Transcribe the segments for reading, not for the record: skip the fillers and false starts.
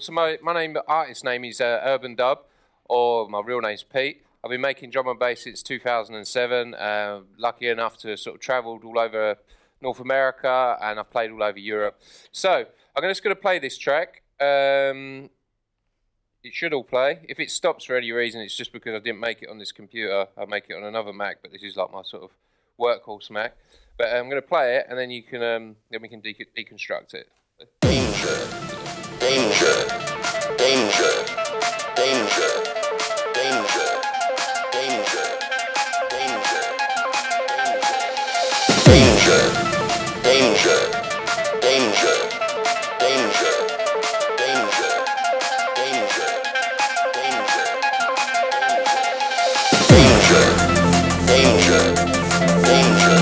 so my artist name is Erb N Dub, or my real name's Pete. I've been making drum and bass since 2007. Lucky enough to sort of travelled all over North America, and I've played all over Europe. So I'm just going to play this track. It should all play. If it stops for any reason, it's just because I didn't make it on this computer. I make it on another Mac, but this is like my sort of workhorse Mac. But I'm going to play it, and then you can then we can deconstruct it. Danger, danger, danger, danger, danger, danger, danger, danger, danger, danger, danger, danger, danger, danger, danger, danger.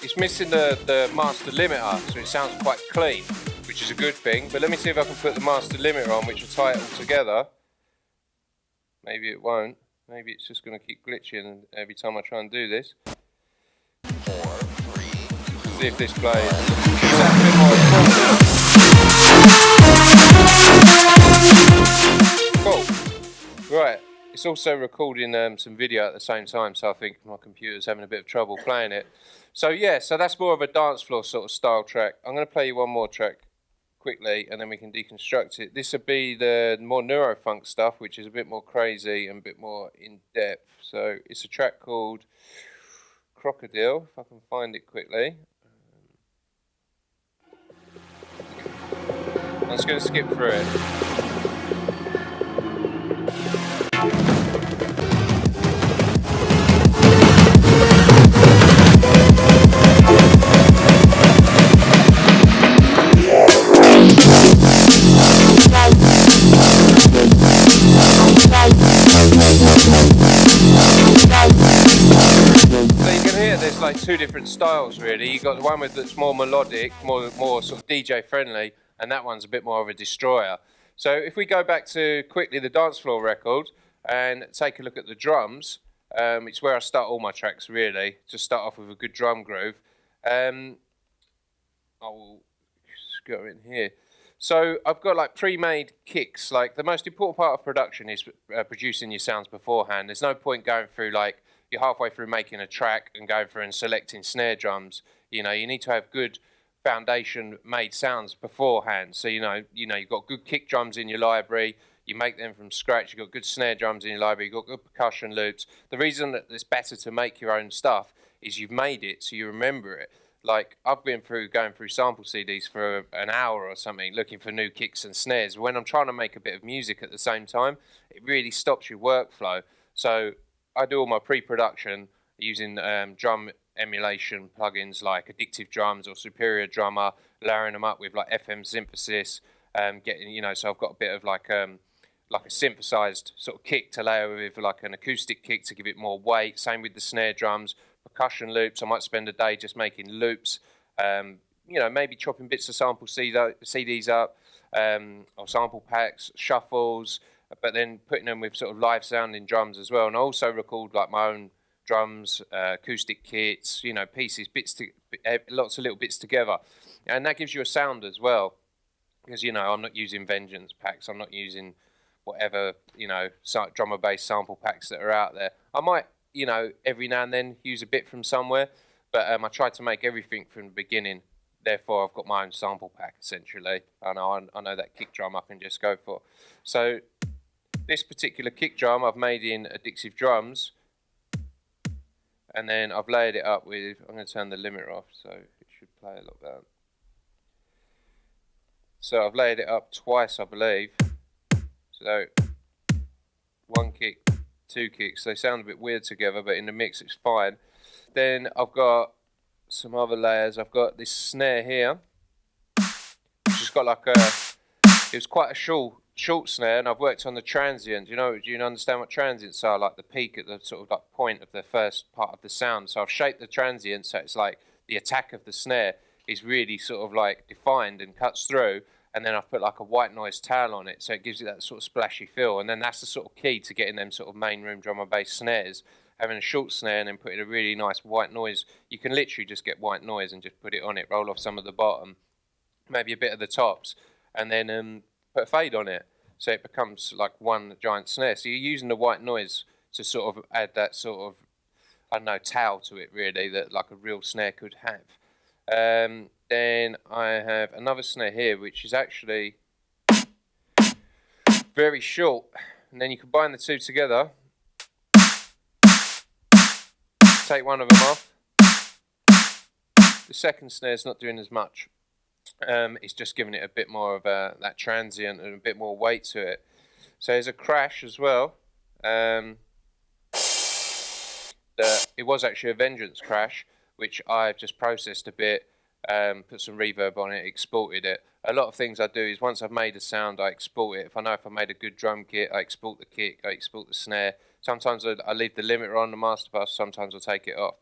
It's missing the master limiter, so it sounds quite clean, which is a good thing. But let me see if I can put the master limiter on, which will tie it all together. Maybe it won't. Maybe it's just going to keep glitching every time I try and do this. 4, 3. See if this plays. Cool. Right. It's also recording some video at the same time, so I think my computer's having a bit of trouble playing it. So yeah, so that's more of a dance floor sort of style track. I'm going to play you one more track quickly, and then we can deconstruct it. This would be the more neurofunk stuff, which is a bit more crazy and a bit more in depth. So it's a track called Crocodile, if I can find it quickly. I'm just going to skip through it. There's like two different styles really. You got the one that's more melodic, more sort of DJ friendly, and that one's a bit more of a destroyer. So if we go back to quickly the dance floor record and take a look at the drums, it's where I start all my tracks really. Just start off with a good drum groove. I will just go in here. So I've got like pre-made kicks. Like the most important part of production is producing your sounds beforehand. There's no point going through like you're halfway through making a track and going through and selecting snare drums. You know, you need to have good foundation made sounds beforehand. So you've got good kick drums in your library. You make them from scratch. You've got good snare drums in your library. You've got good percussion loops. The reason that it's better to make your own stuff is you've made it so you remember it. Like I've been going through sample CDs for an hour or something, looking for new kicks and snares. When I'm trying to make a bit of music at the same time, it really stops your workflow. So I do all my pre-production using drum emulation plugins like Addictive drums or Superior Drummer, layering them up with like FM synthesis, so I've got a bit of like a synthesized sort of kick to layer with like an acoustic kick to give it more weight. Same with the snare drums, percussion loops. I might spend a day just making loops, maybe chopping bits of sample CDs up, or sample packs, shuffles, but then putting them with sort of live sounding drums as well. And I also record like my own drums, acoustic kits, pieces, lots of little bits together. And that gives you a sound as well. Because, I'm not using Vengeance packs. I'm not using whatever, drum and bass sample packs that are out there. I might, every now and then use a bit from somewhere. But I tried to make everything from the beginning. Therefore, I've got my own sample pack, essentially. I know that kick drum I can just go for. So this particular kick drum I've made in Addictive drums. And then I've layered it up with, I'm going to turn the limiter off, so it should play a lot better. So I've layered it up twice, I believe. So one kick, two kicks. They sound a bit weird together, but in the mix it's fine. Then I've got some other layers. I've got this snare here, which has got like it was quite a short snare, and I've worked on the transient. Do you understand what transients are? Like the peak at the sort of like point of the first part of the sound. So I've shaped the transient so it's like the attack of the snare is really sort of like defined and cuts through, and then I've put like a white noise tail on it, so it gives it that sort of splashy feel. And then that's the sort of key to getting them sort of main room drum and bass snares. Having a short snare and then putting a really nice white noise. You can literally just get white noise and just put it on it, roll off some of the bottom, maybe a bit of the tops, and then put a fade on it. So it becomes like one giant snare. So you're using the white noise to sort of add that sort of, I don't know, tail to it really, that like a real snare could have. Then I have another snare here, which is actually very short. And then you combine the two together. Take one of them off. The second snare's not doing as much. It's just giving it a bit more of that transient and a bit more weight to it. So there's a crash as well. It was actually a Vengeance crash, which I've just processed a bit, put some reverb on it, exported it. A lot of things I do is once I've made a sound, I export it. If I know if I made a good drum kit, I export the kick, I export the snare. Sometimes I leave the limiter on the master bus, sometimes I take it off.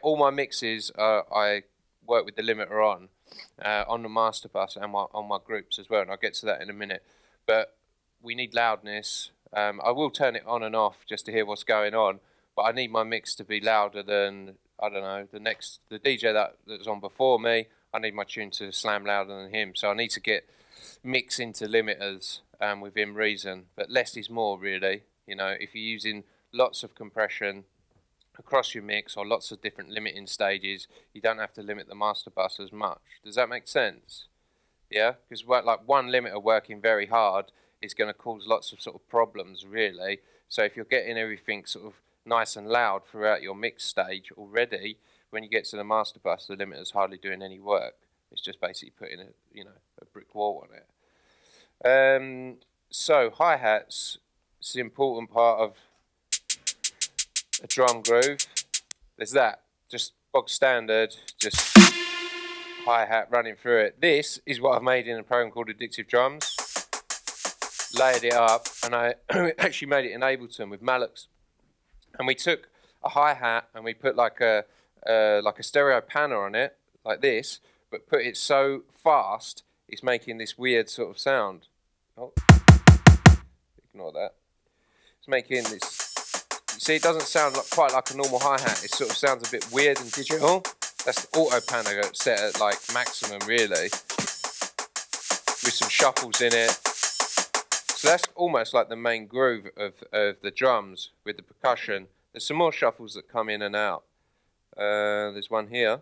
All my mixes, I work with the limiter on the master bus and on my groups as well, and I'll get to that in a minute. But we need loudness. I will turn it on and off just to hear what's going on, but I need my mix to be louder than, I don't know, the DJ that's on before me. I need my tune to slam louder than him, so I need to get mix into limiters within reason, but less is more really. If you're using lots of compression across your mix or lots of different limiting stages, you don't have to limit the master bus as much. Does that make sense? Yeah, because like one limiter working very hard is going to cause lots of sort of problems really. So if you're getting everything sort of nice and loud throughout your mix stage already, when you get to the master bus, the limiter's hardly doing any work. It's just basically putting a brick wall on it. So hi-hats. It's an important part of a drum groove. There's that, just bog standard, just hi-hat running through it. This is what I've made in a program called Addictive Drums. Layered it up, and I actually made it in Ableton with Mallocks. And we took a hi-hat and we put like a stereo panner on it, like this, but put it so fast it's making this weird sort of sound. Oh, ignore that. It's making this. You see, it doesn't sound quite like a normal hi-hat. It sort of sounds a bit weird and digital. That's the auto panner set at like maximum, really, with some shuffles in it. So that's almost like the main groove of the drums with the percussion. There's some more shuffles that come in and out. There's one here,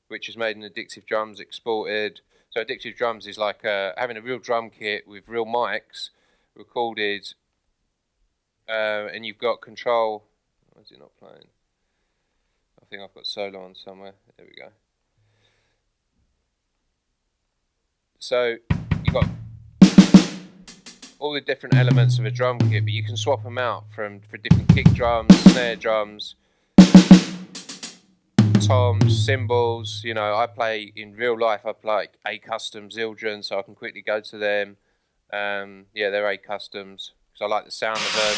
which is made in Addictive Drums, exported. So Addictive Drums is like having a real drum kit with real mics, recorded, and you've got control. Why is it not playing? I think I've got solo on somewhere. There we go. So you've got all the different elements of a drum kit, but you can swap them out for different kick drums, snare drums, toms, cymbals. I play in real life. I play like A Custom Zildjian, so I can quickly go to them. Yeah, they're A Customs because I like the sound of them,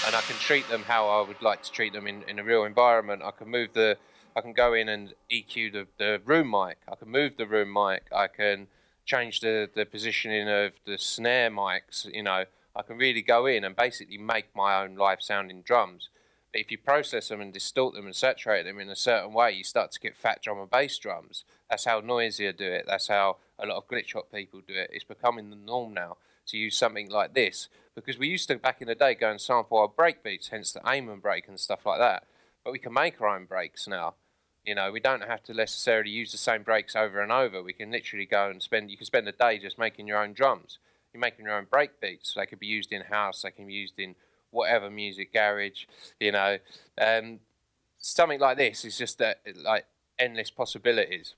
and I can treat them how I would like to treat them in a real environment. I can go in and EQ the room mic. I can move the room mic. I can change the positioning of the snare mics. I can really go in and basically make my own live sounding drums. But if you process them and distort them and saturate them in a certain way, you start to get fat drum and bass drums. That's how Noisier do it. That's how a lot of glitch hop people do it. It's becoming the norm now to use something like this, because we used to back in the day go and sample our break beats, hence the Amen break and stuff like that. But we can make our own breaks now. You know, we don't have to necessarily use the same breaks over and over. We can literally go and you can spend a day just making your own drums. You're making your own break beats. They could be used in house. They can be used in whatever music, garage, you know. Something like this is just like endless possibilities.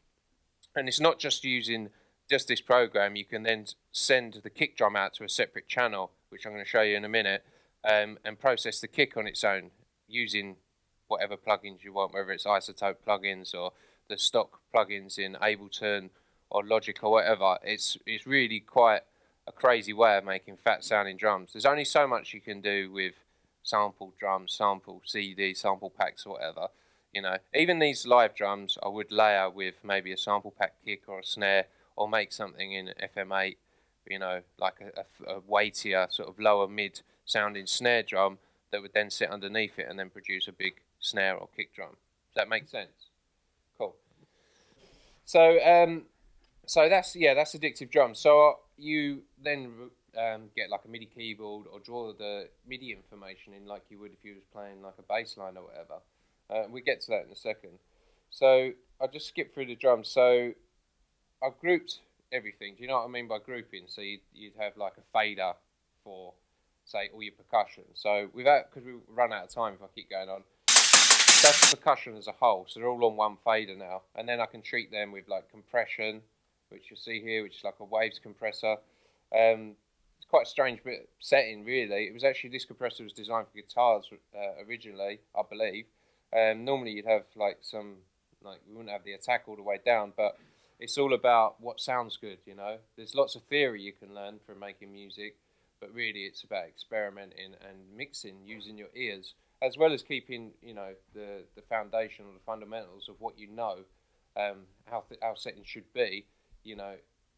And it's not just using just this program. You can then send the kick drum out to a separate channel, which I'm going to show you in a minute, and process the kick on its own using whatever plugins you want, whether it's Isotope plugins or the stock plugins in Ableton or Logic or whatever. It's really quite a crazy way of making fat sounding drums. There's only so much you can do with sample drums, sample CD, sample packs or whatever. You know, even these live drums I would layer with maybe a sample pack kick or a snare, or make something in FM8, you know, like a weightier, sort of lower mid sounding snare drum that would then sit underneath it and then produce a big snare or kick drum. Does that make sense? Cool. So that's Addictive drums. So you then get like a MIDI keyboard or draw the MIDI information in like you would if you was playing like a bass line or whatever. We get to that in a second. So I'll just skip through the drums. So I've grouped everything. Do you know what I mean by grouping? So you'd have like a fader for, say, all your percussion. So because we run out of time if I keep going on, that's the percussion as a whole. So they're all on one fader now. And then I can treat them with like compression, which you'll see here, which is like a waves compressor. It's quite a strange bit setting, really. It was actually, this compressor was designed for guitars originally, I believe. Normally you'd have like we wouldn't have the attack all the way down, but it's all about what sounds good, you know. There's lots of theory you can learn from making music, but really it's about experimenting and mixing, using your ears, as well as keeping, you know, the foundation or the fundamentals of what you know, how settings should be. You know,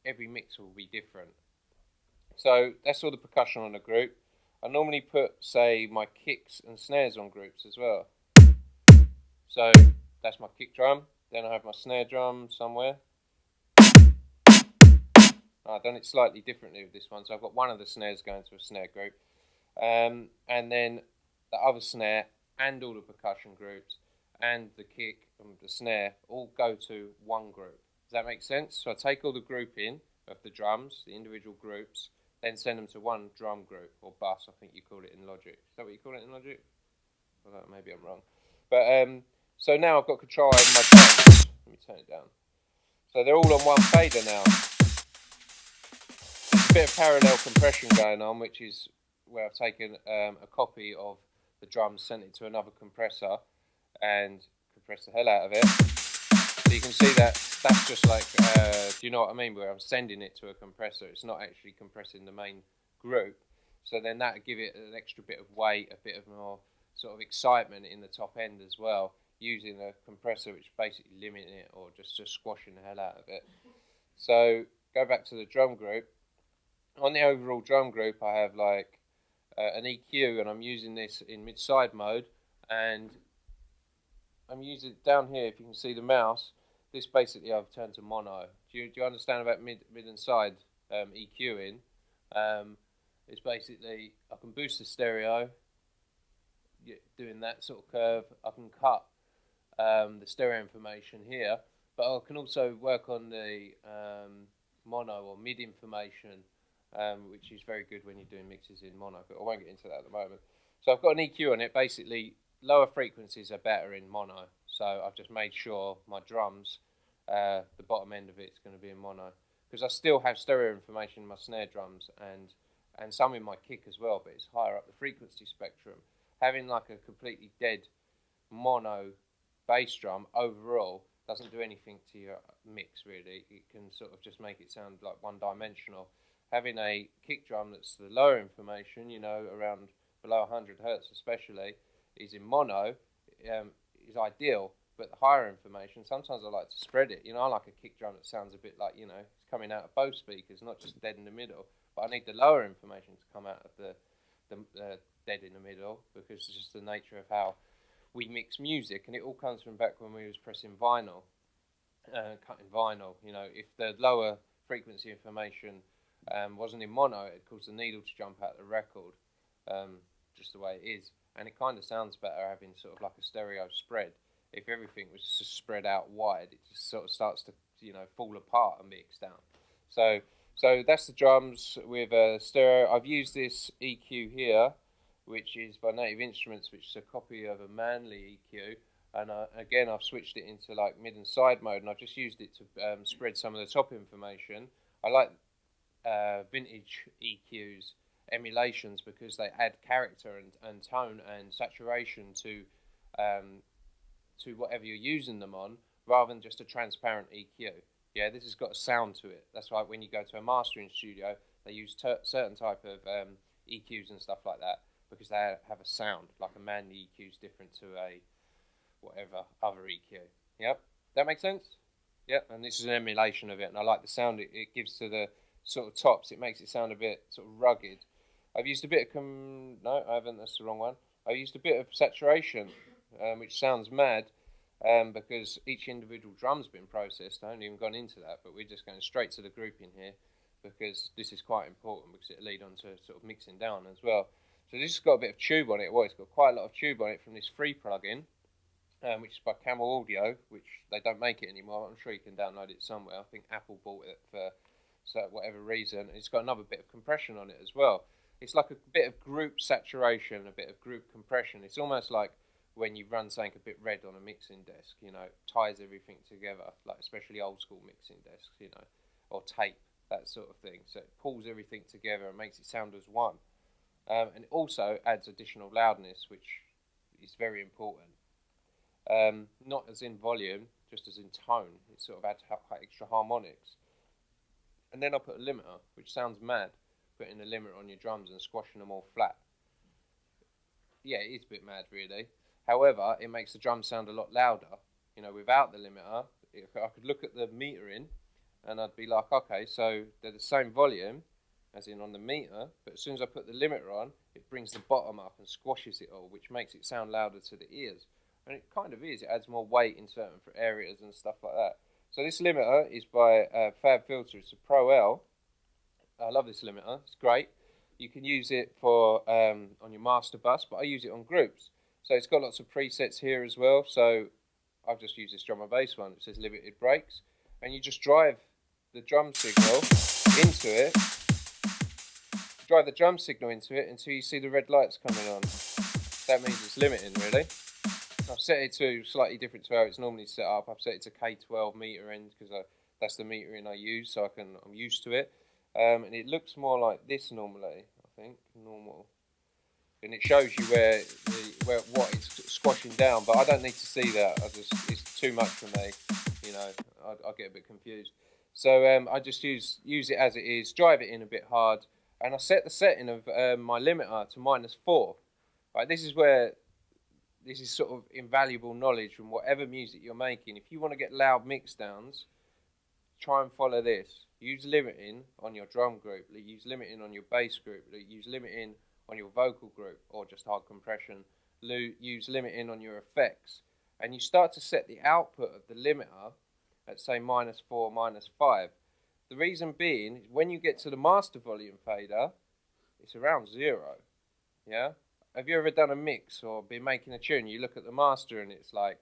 every mix will be different. So that's all the percussion on a group. I normally put, say, my kicks and snares on groups as well. So that's my kick drum. Then I have my snare drum somewhere. I've done it slightly differently with this one. So I've got one of the snares going to a snare group. And then the other snare and all the percussion groups and the kick and the snare all go to one group. Does that make sense? So I take all the grouping of the drums, the individual groups, then send them to one drum group, or bus, I think you call it in Logic. Is that what you call it in Logic? Well, maybe I'm wrong. But so now I've got control over my drums. Let me turn it down. So they're all on one fader now. There's a bit of parallel compression going on, which is where I've taken a copy of the drums, sent it to another compressor, and compressed the hell out of it. So you can see that that's just like, do you know what I mean, where I'm sending it to a compressor. It's not actually compressing the main group. So then that would give it an extra bit of weight, a bit of more sort of excitement in the top end as well, using a compressor which is basically limiting it or just squashing the hell out of it. So go back to the drum group. On the overall drum group I have like an EQ, and I'm using this in mid-side mode, and I'm using it down here. If you can see the mouse, this basically I've turned to mono. Do you understand about mid and side EQing? It's basically I can boost the stereo, doing that sort of curve. I can cut the stereo information here, but I can also work on the mono or mid information, which is very good when you're doing mixes in mono, but I won't get into that at the moment. So I've got an EQ on it. Basically, lower frequencies are better in mono, so I've just made sure my drums, the bottom end of it is going to be in mono, because I still have stereo information in my snare drums and some in my kick as well, but it's higher up the frequency spectrum. Having like a completely dead mono bass drum overall doesn't do anything to your mix, really. It can sort of just make it sound like one-dimensional. Having a kick drum that's the lower information, you know, around below 100 hertz especially, is in mono, is ideal. But the higher information, sometimes I like to spread it. You know, I like a kick drum that sounds a bit like, you know, it's coming out of both speakers, not just dead in the middle. But I need the lower information to come out of the dead in the middle, because it's just the nature of how we mix music, and it all comes from back when we was pressing vinyl, cutting vinyl. You know, if the lower frequency information wasn't in mono, it caused the needle to jump out of the record, just the way it is, and it kind of sounds better having sort of like a stereo spread. if everything was just spread out wide, it just sort of starts to, you know, fall apart and mix down. So that's the drums with a stereo. I've used this EQ here, which is by Native Instruments, which is a copy of a Manley EQ. And again, I've switched it into like mid and side mode, and I've just used it to spread some of the top information. I like vintage EQs, emulations, because they add character and tone and saturation to whatever you're using them on, rather than just a transparent EQ. Yeah, this has got a sound to it. That's why when you go to a mastering studio, they use certain type of EQs and stuff like that, because they have a sound. Like a Manley EQ is different to a whatever other EQ. Yep, that makes sense? Yep, and this is an emulation of it, and I like the sound it gives to the sort of tops. It makes it sound a bit sort of rugged. I've used a bit of no, I haven't. That's the wrong one. I used a bit of saturation, which sounds mad, because each individual drum's been processed. I haven't even gone into that, but we're just going straight to the grouping here, because this is quite important, because it'll lead on to sort of mixing down as well. So this has got a bit of tube on it. Well, it's got quite a lot of tube on it from this free plugin, which is by Camel Audio, which they don't make it anymore. I'm sure you can download it somewhere. I think Apple bought it for whatever reason. It's got another bit of compression on it as well. It's like a bit of group saturation, a bit of group compression. It's almost like when you run something a bit red on a mixing desk, you know, ties everything together, like especially old school mixing desks, you know, or tape, that sort of thing. So it pulls everything together and makes it sound as one. And it also adds additional loudness, which is very important. Not as in volume, just as in tone. It sort of adds extra harmonics. And then I put a limiter, which sounds mad, putting a limiter on your drums and squashing them all flat. Yeah, it is a bit mad, really. However, it makes the drums sound a lot louder. You know, without the limiter, I could look at the metering, and I'd be like, okay, so they're the same volume, as in on the meter, but as soon as I put the limiter on, it brings the bottom up and squashes it all, which makes it sound louder to the ears. And it kind of is. It adds more weight in certain areas and stuff like that. So this limiter is by Fab Filter. It's a Pro L. I love this limiter. It's great. You can use it for on your master bus, but I use it on groups. So it's got lots of presets here as well. So I've just used this drum and bass one. It says limited breaks. And you just drive the drum signal into it. Drive the drum signal into it until you see the red lights coming on. That means it's limiting, really. I've set it to slightly different to how it's normally set up. I've set it to K12 meter end, because that's the metering I use, so I'm used to it. And it looks more like this normally, I think, normal. And it shows you what it's squashing down, but I don't need to see that. It's too much for me, you know. I get a bit confused. So I just use it as it is, drive it in a bit hard, and I set the setting of my limiter to -4. Right, this is sort of invaluable knowledge from whatever music you're making. If you want to get loud mix downs, try and follow this. Use limiting on your drum group, use limiting on your bass group, use limiting on your vocal group, or just hard compression, use limiting on your effects. And you start to set the output of the limiter at, say, -4, -5. The reason being is when you get to the master volume fader, it's around 0, yeah? Have you ever done a mix or been making a tune? You look at the master and it's like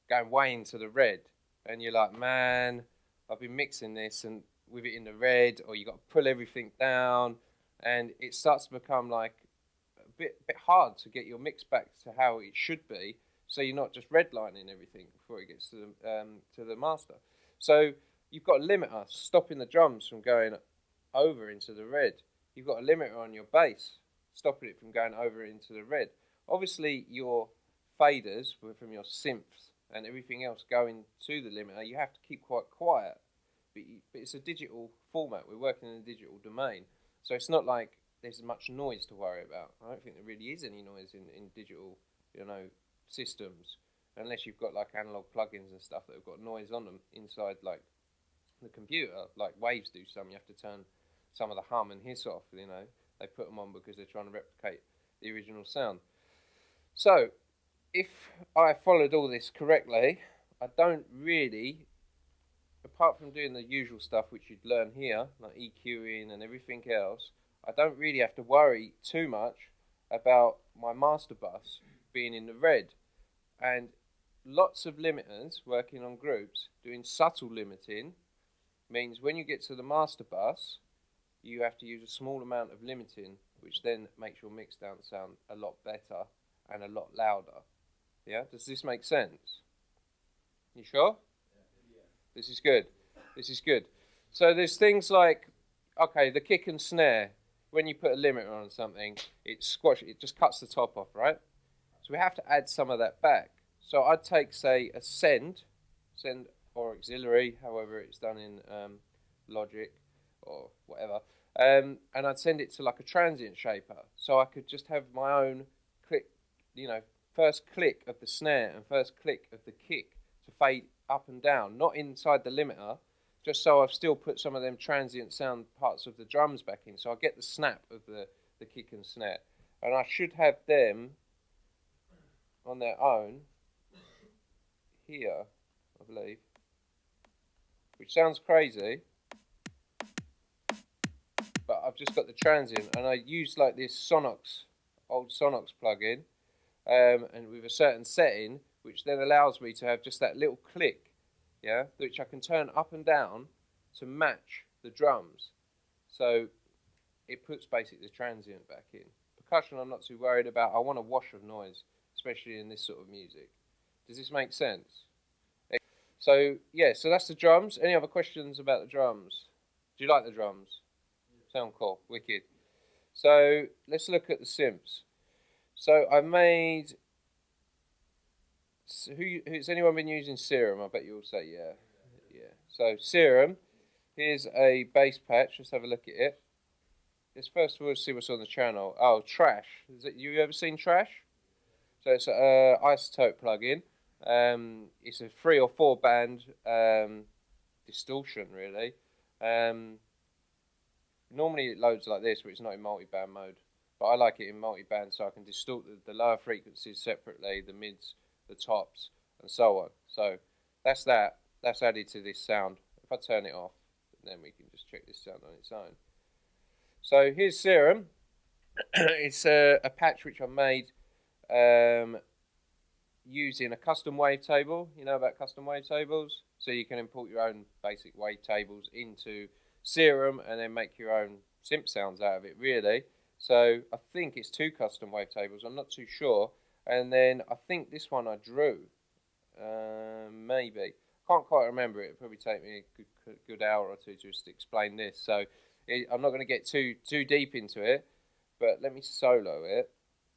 going way into the red, and you're like, man, I've been mixing this and with it in the red, or you got to pull everything down, and it starts to become like a bit hard to get your mix back to how it should be. So you're not just redlining everything before it gets to the master. So you've got a limiter stopping the drums from going over into the red. You've got a limiter on your bass, stopping it from going over into the red. Obviously, your faders from your synths and everything else going to the limiter, you have to keep quite quiet. But it's a digital format. We're working in a digital domain. So it's not like there's much noise to worry about. I don't think there really is any noise in digital, you know, systems, unless you've got like analog plugins and stuff that have got noise on them inside, like the computer, like Waves do some. You have to turn some of the hum and hiss off, you know. They put them on because they're trying to replicate the original sound. So, if I followed all this correctly, I don't really, apart from doing the usual stuff which you'd learn here, like EQing and everything else, I don't really have to worry too much about my master bus being in the red. And lots of limiters working on groups, doing subtle limiting, means when you get to the master bus, you have to use a small amount of limiting, which then makes your mix down sound a lot better and a lot louder. Yeah, does this make sense? You sure? Yeah. This is good. This is good. So there's things like, okay, the kick and snare. When you put a limiter on something, it just cuts the top off, right? So we have to add some of that back. So I'd take, say, a send or auxiliary, however it's done in Logic or whatever, and I'd send it to like a transient shaper. So I could just have my own click, first click of the snare and first click of the kick to fade up and down, not inside the limiter, just so I've still put some of them transient sound parts of the drums back in, so I get the snap of the kick and snare. And I should have them on their own here, I believe, which sounds crazy, but I've just got the transient, and I use like this old Sonox plugin, and with a certain setting, which then allows me to have just that little click, yeah, which I can turn up and down to match the drums. So it puts basically the transient back in. Percussion I'm not too worried about. I want a wash of noise, especially in this sort of music. Does this make sense? So yeah, so that's the drums. Any other questions about the drums? Do you like the drums? Yeah. Sound cool, wicked. So let's look at the synths. So I made... Has anyone been using Serum? I bet you all say yeah. Yeah. So Serum, here's a bass patch. Let's have a look at it. Let's first of all see what's on the channel. Oh, Trash. You ever seen Trash? So it's an Isotope plugin. It's a 3 or 4 band distortion, really. Normally it loads like this, but it's not in multi-band mode. But I like it in multi-band, so I can distort the lower frequencies separately, the mids, the tops, and so on. So that's that. That's added to this sound. If I turn it off, then we can just check this sound on its own. So here's Serum. It's a patch which I made using a custom wavetable. You know about custom wavetables? So you can import your own basic wavetables into Serum and then make your own synth sounds out of it, really. So I think it's 2 custom wavetables. I'm not too sure. And then I think this one I drew. Maybe. Can't quite remember it. It'll probably take me a good hour or two just to explain this. So I'm not going to get too deep into it. But let me solo it.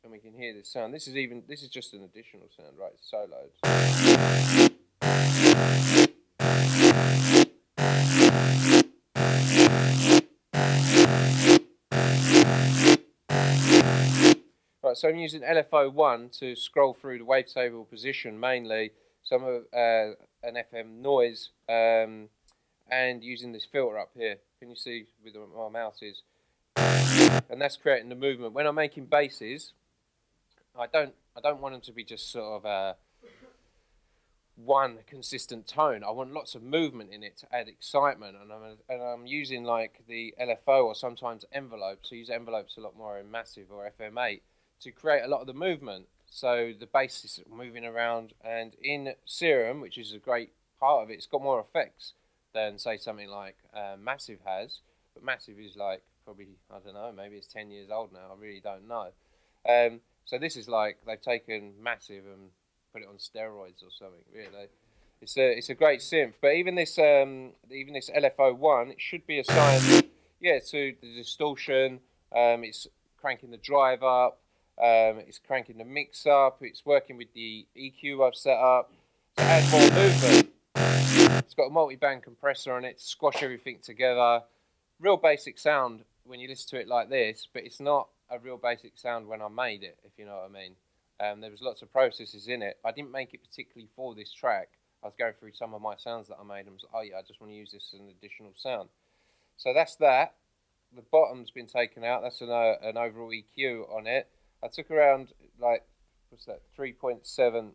And we can hear this sound. This is just an additional sound, right? It's soloed. Right, so I'm using LFO1 to scroll through the wavetable position mainly, some of an FM noise, and using this filter up here. Can you see with my mouse is? And that's creating the movement. When I'm making basses, I don't want them to be just sort of one consistent tone. I want lots of movement in it to add excitement, and I'm using like the LFO or sometimes envelopes. I use envelopes a lot more in Massive or FM8 to create a lot of the movement. So the bass is moving around, and in Serum, which is a great part of it, it's got more effects than say something like Massive has. But Massive is like probably, I don't know, maybe it's 10 years old now. I really don't know. So this is like they've taken Massive and put it on steroids or something. Really, it's a great synth. But even this LFO1, it should be assigned, yeah, to the distortion. It's cranking the drive up. It's cranking the mix up. It's working with the EQ I've set up to add more movement. It's got a multi-band compressor on it to squash everything together. Real basic sound when you listen to it like this, but it's not a real basic sound when I made it, if you know what I mean. There was lots of processes in it. I didn't make it particularly for this track. I was going through some of my sounds that I made and was like, oh yeah, I just want to use this as an additional sound. So that's that. The bottom's been taken out. That's an overall EQ on it. I took around, like, what's that, 3.7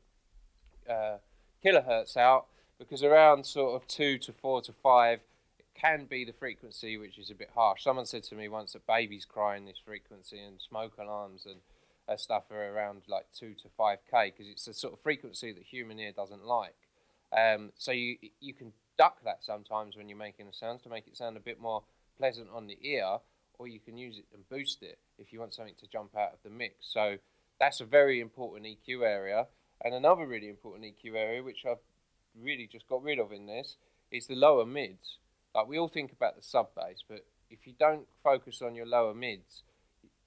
kilohertz out, because around sort of 2 to 4 to 5 it can be the frequency, which is a bit harsh. Someone said to me once that babies cry in this frequency and smoke alarms, and stuff are around like 2 to 5K because it's a sort of frequency that human ear doesn't like. So you can duck that sometimes when you're making the sounds to make it sound a bit more pleasant on the ear, or you can use it and boost it if you want something to jump out of the mix. So that's a very important EQ area. And another really important EQ area, which I've really just got rid of in this, is the lower mids. Like, we all think about the sub bass, but if you don't focus on your lower mids,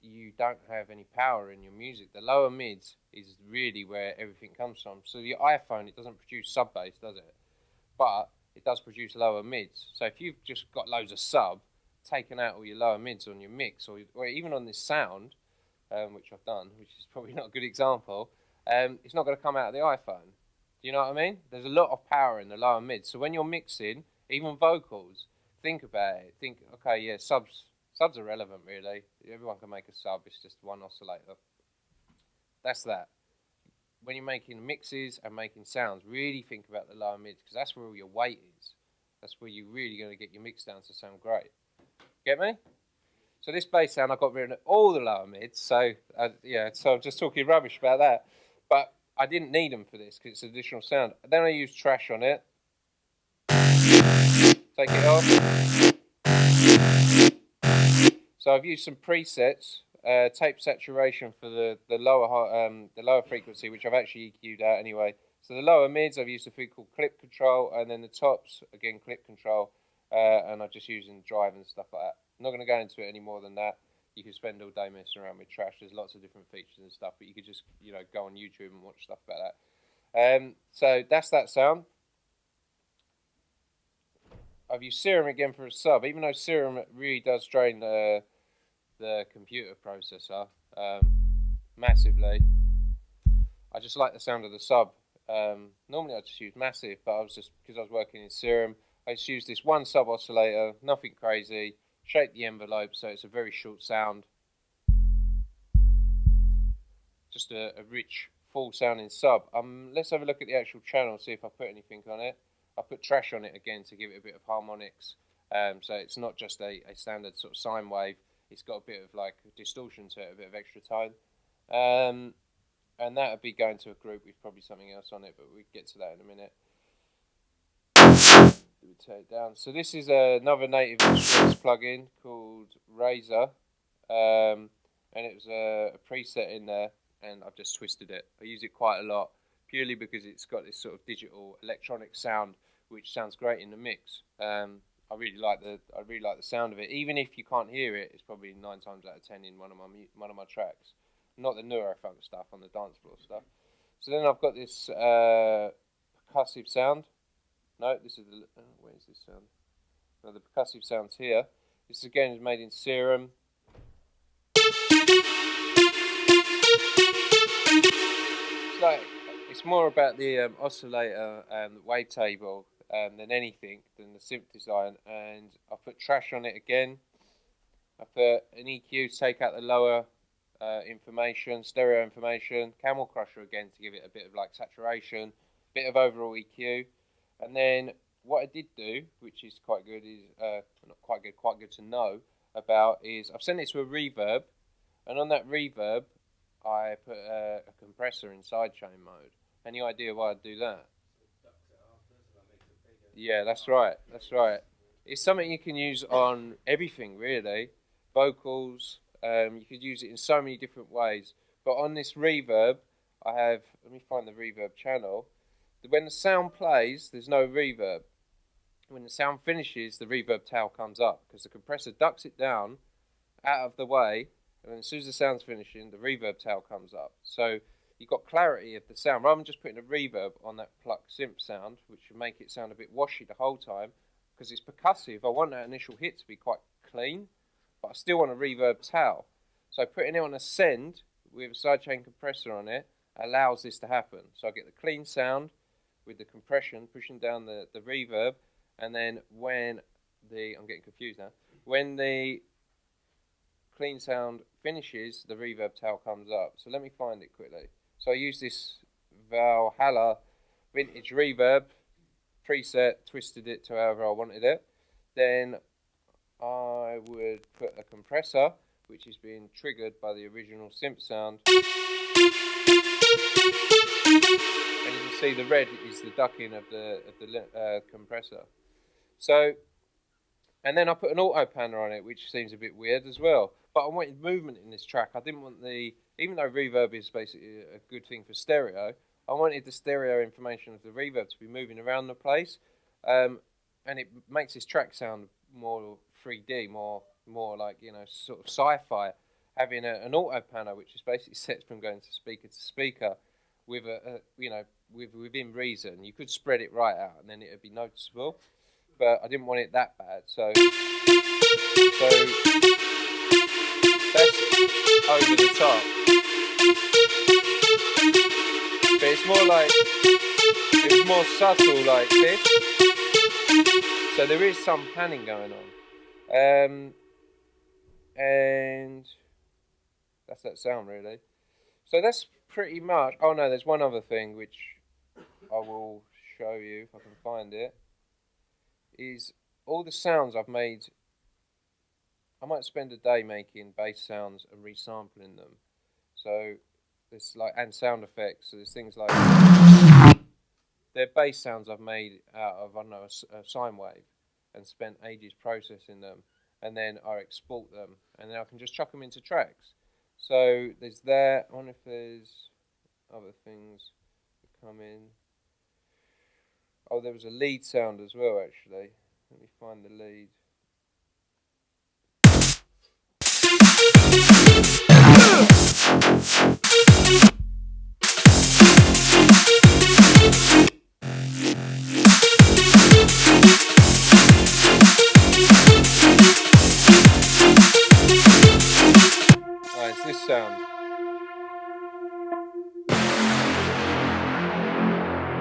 you don't have any power in your music. The lower mids is really where everything comes from. So the iPhone, it doesn't produce sub bass, does it? But it does produce lower mids. So if you've just got loads of sub, taken out all your lower mids on your mix, or even on this sound, which I've done, which is probably not a good example, it's not going to come out of the iPhone. Do you know what I mean? There's a lot of power in the lower mids. So when you're mixing, even vocals, think about it. Think, okay, yeah, subs are relevant, really. Everyone can make a sub. It's just one oscillator. That's that. When you're making mixes and making sounds, really think about the lower mids, because that's where all your weight is. That's where you're really going to get your mix down to sound great. Get me? So this bass sound, I got rid of all the lower mids. So so I'm just talking rubbish about that. But I didn't need them for this because it's additional sound. Then I used trash on it. Take it off. So I've used some presets. Tape saturation for the lower frequency, which I've actually EQ'd out anyway. So the lower mids, I've used a thing called clip control, and then the tops, again, clip control, and I'm just using drive and stuff like that. I'm not going to go into it any more than that. You can spend all day messing around with trash. There's lots of different features and stuff, but you could just, go on YouTube and watch stuff about that. So that's that sound. I've used Serum again for a sub, even though Serum really does drain the computer processor massively. I just like the sound of the sub. Normally I just use Massive, but because I was working in Serum, I just used this one sub oscillator, nothing crazy, shape the envelope so it's a very short sound. Just a rich, full sounding sub. Let's have a look at the actual channel, see if I put anything on it. I put trash on it again to give it a bit of harmonics. So it's not just a standard sort of sine wave. It's got a bit of like distortion to it, a bit of extra tone. And that would be going to a group with probably something else on it, but we'll get to that in a minute. We take it down. So this is another native instruments plugin called Razor. And it was a preset in there, and I've just twisted it. I use it quite a lot, purely because it's got this sort of digital electronic sound, which sounds great in the mix. I really like the sound of it. Even if you can't hear it, it's probably 9 times out of 10 in one of my tracks. Not the neurofunk stuff on the dance floor stuff. So then I've got this percussive sound. No, this is the where is this sound? No, the percussive sound's here. This again is made in Serum. It's more about the oscillator and the wavetable than anything, than the synth design. And I put trash on it again. I put an EQ to take out the lower information, stereo information. Camel Crusher again to give it a bit of like saturation, bit of overall EQ. And then what I did do, which is quite good, is not quite good to know about, is I've sent it to a reverb, and on that reverb I put a compressor in sidechain mode. Any idea why I'd do that? Yeah, that's right. It's something you can use on everything, really. Vocals, you could use it in so many different ways. But on this reverb, I have, let me find the reverb channel. When the sound plays, there's no reverb. When the sound finishes, the reverb tail comes up, because the compressor ducks it down out of the way, and then as soon as the sound's finishing, the reverb tail comes up. So you've got clarity of the sound, rather than just putting a reverb on that plucked synth sound, which would make it sound a bit washy the whole time, because it's percussive. I want that initial hit to be quite clean, but I still want a reverb tail. So putting it on a send with a sidechain compressor on it allows this to happen. So I get the clean sound with the compression pushing down the reverb, and then when I'm getting confused now, when the clean sound finishes, the reverb tail comes up. So let me find it quickly. So I use this Valhalla vintage reverb preset, twisted it to however I wanted it. Then I would put a compressor which is being triggered by the original synth sound. And you can see the red is the ducking of the compressor. So, and then I put an auto panner on it, which seems a bit weird as well. But I wanted movement in this track. I didn't want even though reverb is basically a good thing for stereo, I wanted the stereo information of the reverb to be moving around the place. And it makes this track sound more 3D, more like, you know, sort of sci-fi. Having an auto panner, which is basically set from going to speaker, with within reason. You could spread it right out, and then it would be noticeable. But I didn't want it that bad, so that's over the top. But it's more like, it was more subtle like this. So there is some panning going on. And that's that sound really. So that's pretty much, oh no, there's one other thing which I will show you if I can find it. Is all the sounds I've made. I might spend a day making bass sounds and resampling them. So there's like, and sound effects. So there's things like, they're bass sounds I've made out of, I don't know, a sine wave, and spent ages processing them, and then I export them, and then I can just chuck them into tracks. So there's that. I wonder if there's other things that come in. Oh, there was a lead sound as well, actually. Let me find the lead. Oh, it's this sound.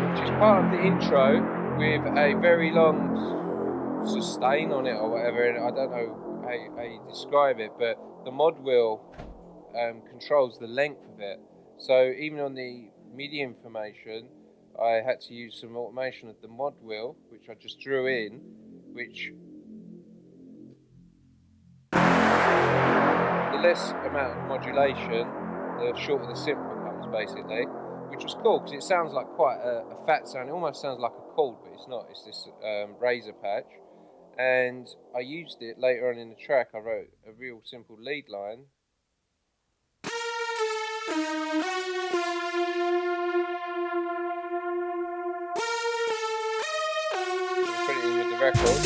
Which is part of the intro, with a very long sustain on it or whatever, and I don't know how you describe it, but the mod wheel controls the length of it. So even on the MIDI information, I had to use some automation of the mod wheel, which I just drew in, which the less amount of modulation, the shorter the synth becomes, basically. Which was cool, because it sounds like quite a fat sound. It almost sounds like a chord, but it's not. It's this razor patch. And I used it later on in the track. I wrote a real simple lead line. Put it in with the record.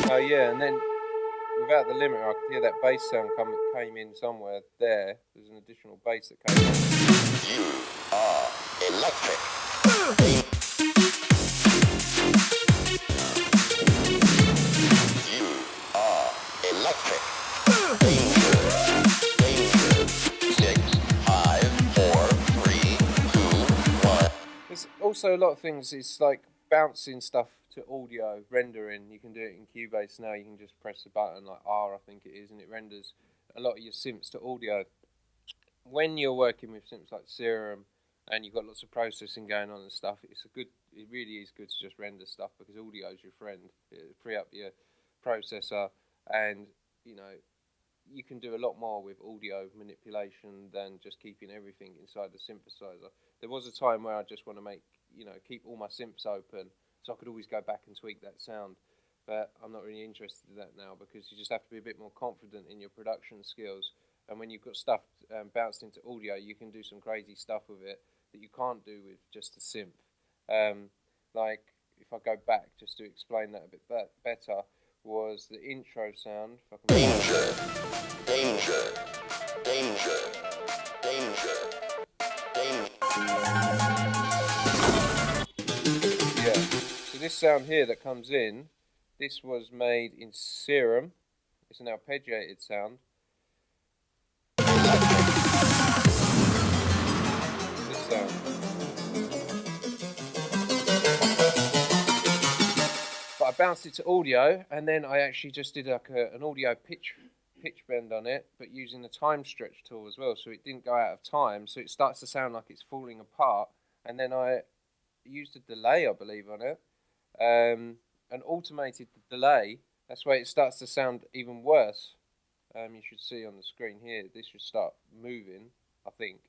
Oh yeah, and then without the limiter, I could hear that bass sound came in somewhere there. There's an additional bass that came in. You are electric. You are electric. Danger. Danger. 6, 5, 4, 3, 2, 1. There's also a lot of things. It's like bouncing stuff to audio rendering. You can do it in Cubase now. You can just press the button like R, I think it is, and it renders a lot of your synths to audio. When you're working with synths like Serum and you've got lots of processing going on and stuff, it really is good to just render stuff, because audio is your friend. It'll free up your processor, and you know, you can do a lot more with audio manipulation than just keeping everything inside the synthesizer. There was a time where I just want to keep all my synths open, so I could always go back and tweak that sound. But I'm not really interested in that now, because you just have to be a bit more confident in your production skills. And when you've got stuff bounced into audio, you can do some crazy stuff with it that you can't do with just a synth. Like, if I go back just to explain that a bit better, was the intro sound. If I can Danger. Danger. Danger. Danger. Yeah. So this sound here that comes in, this was made in Serum. It's an arpeggiated sound. This sound. But I bounced it to audio, and then I actually just did like an audio pitch bend on it, but using the time stretch tool as well, so it didn't go out of time, so it starts to sound like it's falling apart. And then I used a delay, I believe, on it, and automated the delay. That's why it starts to sound even worse. You should see on the screen here. This should start moving, I think.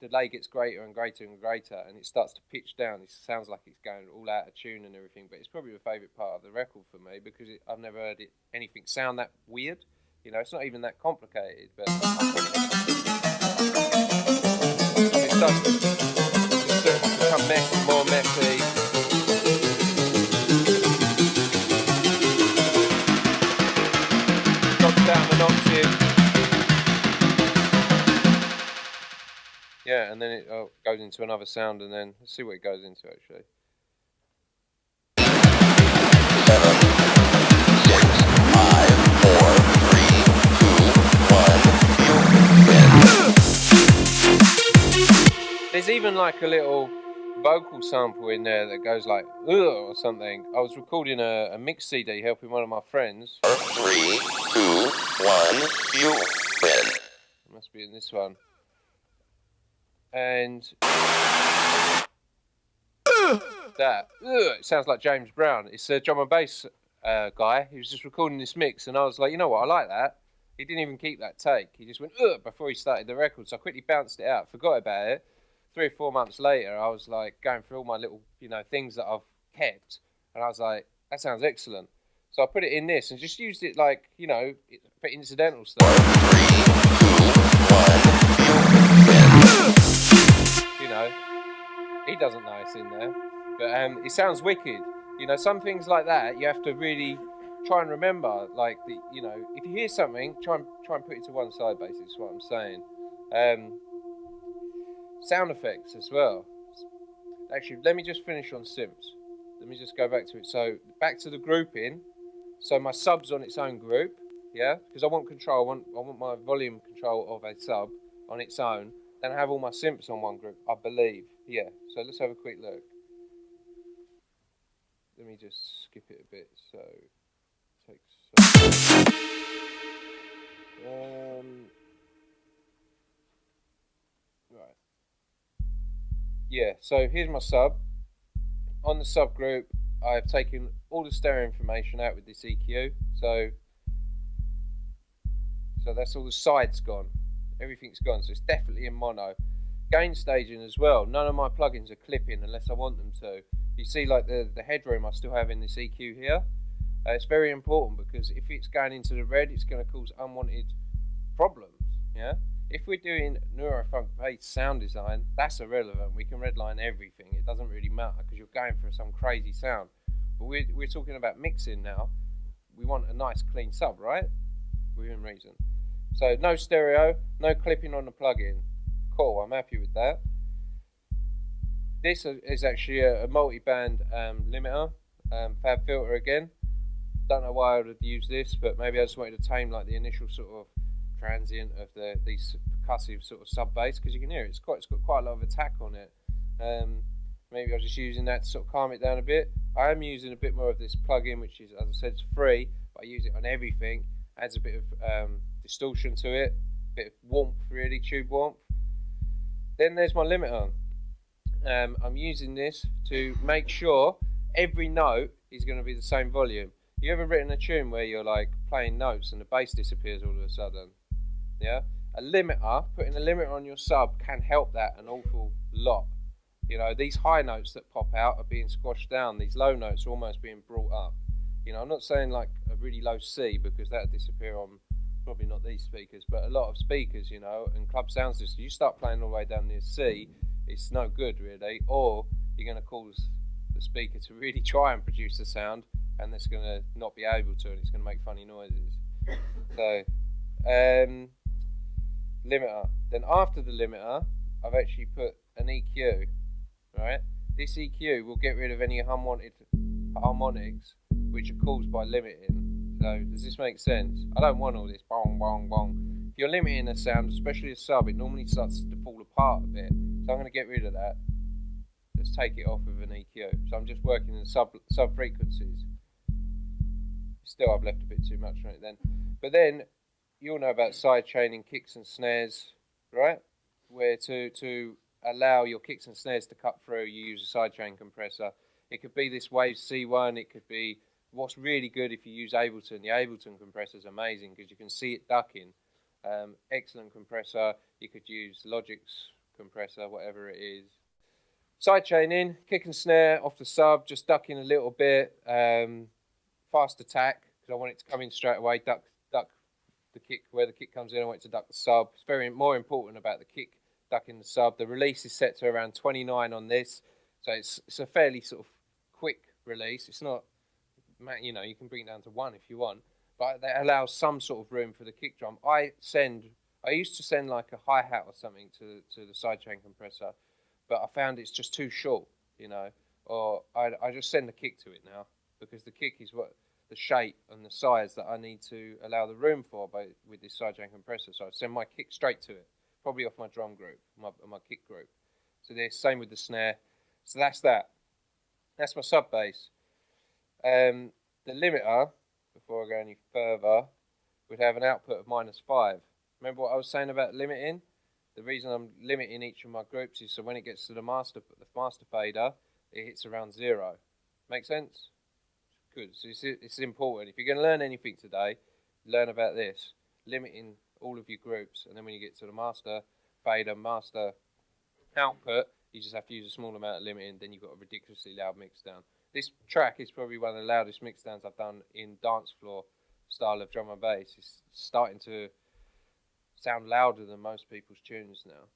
Delay gets greater and greater and greater, and it starts to pitch down. It sounds like it's going all out of tune and everything, but it's probably my favourite part of the record for me because I've never heard anything sound that weird. You know, it's not even that complicated, but it starts to become messy, more messy. Drops down an octave. Yeah, and then it goes into another sound, and then let's see what it goes into actually. 7, 6, 5, 4, 3, 2, 1. There's even like a little vocal sample in there that goes like "ugh" or something. I was recording a mix CD helping one of my friends. 3, 2, 1, you win. It must be in this one. And that it sounds like James Brown. It's a drum and bass guy. He was just recording this mix, and I was like, you know what, I like that. He didn't even keep that take. He just went before he started the record. So I quickly bounced it out, forgot about it. 3 or 4 months later, I was like going through all my little, things that I've kept, and I was like, that sounds excellent. So I put it in this and just used it like, for incidental stuff. 3, 2, 1, He doesn't know it's in there, but it sounds wicked. Some things like that you have to really try and remember. Like if you hear something, try and put it to one side. Basically, is what I'm saying. Sound effects as well. Actually, let me just finish on synths. Let me just go back to it. So back to the grouping. So my sub's on its own group, yeah, because I want control. I want my volume control of a sub on its own. Then I have all my synths on one group, I believe. Yeah. So let's have a quick look. Let me just skip it a bit. So it takes. Right. Yeah. So here's my sub. On the subgroup, I've taken all the stereo information out with this EQ. So that's all the sides gone. Everything's gone, so it's definitely in mono. Gain staging as well. None of my plugins are clipping unless I want them to. You see like the headroom I still have in this EQ here. It's very important because if it's going into the red, it's going to cause unwanted problems. Yeah. If we're doing neurofunk-based sound design, that's irrelevant. We can redline everything. It doesn't really matter because you're going for some crazy sound. But we're talking about mixing now. We want a nice clean sub, right? Within reason. So no stereo, no clipping on the plugin. Cool, I'm happy with that. This is actually a multi-band limiter, fab filter again. Don't know why I would have used this, but maybe I just wanted to tame like the initial sort of transient of these percussive sort of sub bass, because you can hear it's got quite a lot of attack on it. Maybe I was just using that to sort of calm it down a bit. I am using a bit more of this plugin, which is, as I said, it's free, but I use it on everything. Adds a bit of distortion to it, a bit of warmth, really, tube warmth. Then there's my limiter. I'm using this to make sure every note is going to be the same volume. You ever written a tune where you're like playing notes and the bass disappears all of a sudden? Yeah? Putting a limiter on your sub can help that an awful lot. These high notes that pop out are being squashed down. These low notes are almost being brought up. I'm not saying like a really low C because that would disappear on probably not these speakers, but a lot of speakers, and club sound systems. You start playing all the way down near C, it's no good really, or you're going to cause the speaker to really try and produce a sound, and it's going to not be able to, and it's going to make funny noises. So, limiter. Then after the limiter, I've actually put an EQ. Right? This EQ will get rid of any unwanted harmonics which are caused by limiting. So does this make sense? I don't want all this bong bong bong. If you're limiting a sound, especially a sub, it normally starts to fall apart a bit. So I'm going to get rid of that. Let's take it off with an EQ. So I'm just working in sub frequencies. Still, I've left a bit too much on it then. But then you all know about side chaining, kicks and snares, right? Where to allow your kicks and snares to cut through, you use a sidechain compressor. It could be this Wave C1. It could be what's really good if you use Ableton. The Ableton compressor is amazing because you can see it ducking. Excellent compressor. You could use Logic's compressor, whatever it is. Sidechain in, kick and snare off the sub, just ducking a little bit. Fast attack because I want it to come in straight away. Duck the kick where the kick comes in. I want it to duck the sub. It's very more important about the kick ducking the sub. The release is set to around 29 on this, so it's a fairly sort of quick release. It's not, you know, you can bring it down to 1 if you want, but that allows some sort of room for the kick drum. I used to send like a hi-hat or something to the sidechain compressor, but I found it's just too short, you know, or I just send the kick to it now because the kick is what the shape and the size that I need to allow the room for with this sidechain compressor. So I send my kick straight to it, probably off my drum group, my kick group. So the same with the snare. So that's that. That's my sub bass. The limiter, before I go any further, would have an output of -5. Remember what I was saying about limiting? The reason I'm limiting each of my groups is so when it gets to the master fader, it hits around 0. Make sense? Good. So it's important. If you're going to learn anything today, learn about this. Limiting all of your groups, and then when you get to the master fader, master output, you just have to use a small amount of limiting, then you've got a ridiculously loud mix down. This track is probably one of the loudest mix downs I've done in dance floor style of drum and bass. It's starting to sound louder than most people's tunes now,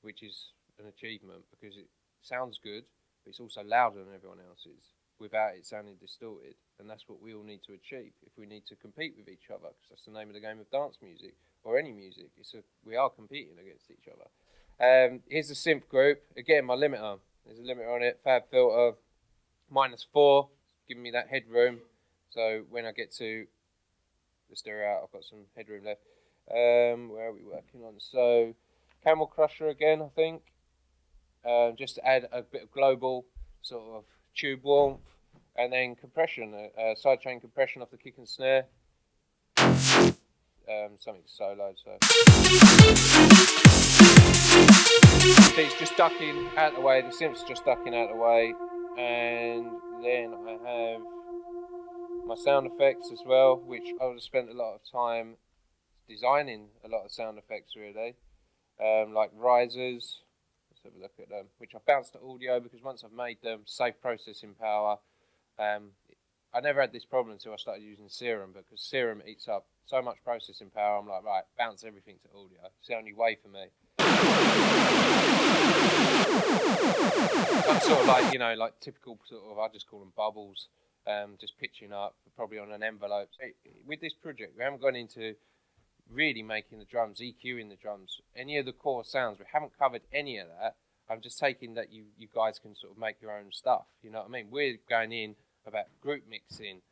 which is an achievement because it sounds good, but it's also louder than everyone else's without it sounding distorted. And that's what we all need to achieve if we need to compete with each other, because that's the name of the game of dance music or any music. We are competing against each other. Here's the synth group. Again, my limiter. There's a limiter on it. Fab filter, -4, giving me that headroom. So when I get to the stereo out, I've got some headroom left. Where are we working on? So Camel Crusher again, I think. Just to add a bit of global sort of tube warmth. And then compression, sidechain compression off the kick and snare. Something solo, so. See, it's just ducking out the way, the synth's just ducking out the way. And then I have my sound effects as well, which I would have spent a lot of time designing a lot of sound effects really. Like risers. Let's have a look at them, which I bounced to audio because once I've made them, save processing power. I never had this problem until I started using Serum, because Serum eats up so much processing power. I'm like, right, bounce everything to audio. It's the only way for me. I'm sort of like, you know, like typical sort of, I just call them bubbles, just pitching up, probably on an envelope. With this project, we haven't gone into really making the drums, EQing the drums, any of the core sounds. We haven't covered any of that. I'm just taking that you guys can sort of make your own stuff. You know what I mean? We're going in about group mixing,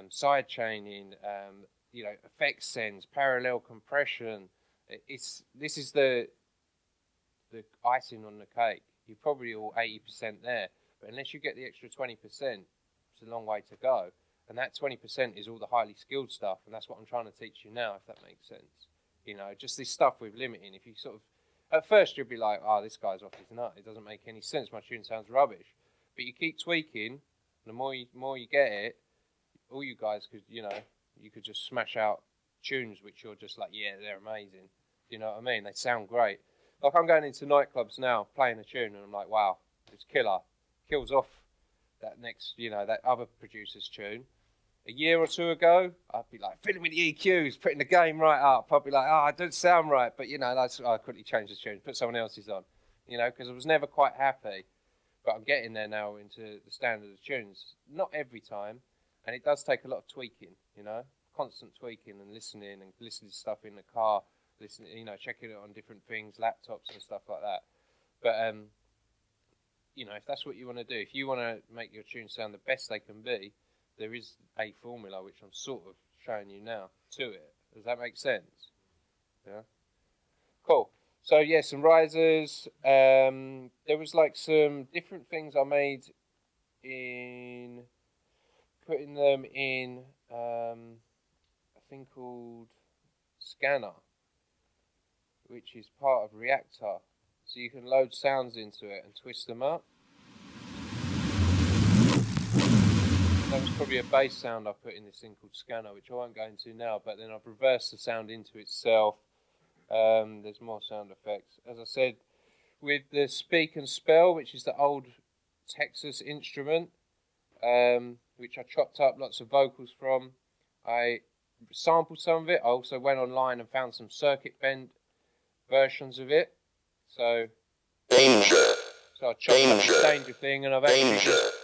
side chaining, you know, effect sends, parallel compression. This is the icing on the cake. You're probably all 80% there, but unless you get the extra 20%, it's a long way to go. And that 20% is all the highly skilled stuff, and that's what I'm trying to teach you now, if that makes sense. You know, just this stuff with limiting. If you sort of, at first you'll be like, oh, this guy's off his nut. It doesn't make any sense. My tune sounds rubbish. But you keep tweaking, and the more you get it, all you guys could, you know, you could just smash out tunes which you're just like, yeah, they're amazing. You know what I mean? They sound great. Like I'm going into nightclubs now, playing a tune, and I'm like, wow, it's killer. Kills off that next, you know, that other producer's tune. A year or two ago, I'd be like, filling with the EQs, putting the game right up. I'd be like, oh, it doesn't sound right. But, you know, I quickly changed the tune, put someone else's on, you know, because I was never quite happy. But I'm getting there now into the standard of tunes. Not every time. And it does take a lot of tweaking, you know, constant tweaking and listening to stuff in the car, listening, you know, checking it on different things, laptops and stuff like that. But, you know, if that's what you want to do, if you want to make your tunes sound the best they can be, there is a formula which I'm sort of showing you now to it. Does that make sense? Yeah. Cool. So yeah, some risers. There was like some different things I made in putting them in a thing called Scanner, which is part of Reactor. So you can load sounds into it and twist them up. That was probably a bass sound I put in this thing called Scanner, which I won't go into now, but then I've reversed the sound into itself. There's more sound effects. As I said, with the Speak and Spell, which is the old Texas instrument, which I chopped up lots of vocals from, I sampled some of it. I also went online and found some circuit bend versions of it. So I chopped up the danger thing, and I've actually just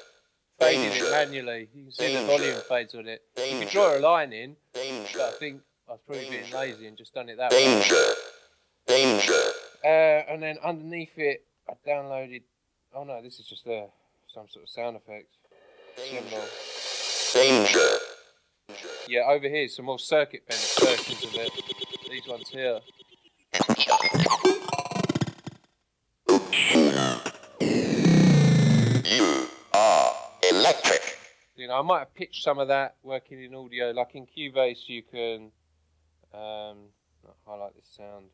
faded it manually. You can see the volume fades on it. You could draw a line in, but I think I was probably being lazy and just done it that way. And then underneath it, I downloaded. Oh no, this is just some sort of sound effects. Symbol. Yeah, over here, some more circuit bend versions of it. These ones here. You are electric. You know, I might have pitched some of that working in audio. Like in Cubase, you can highlight this sound.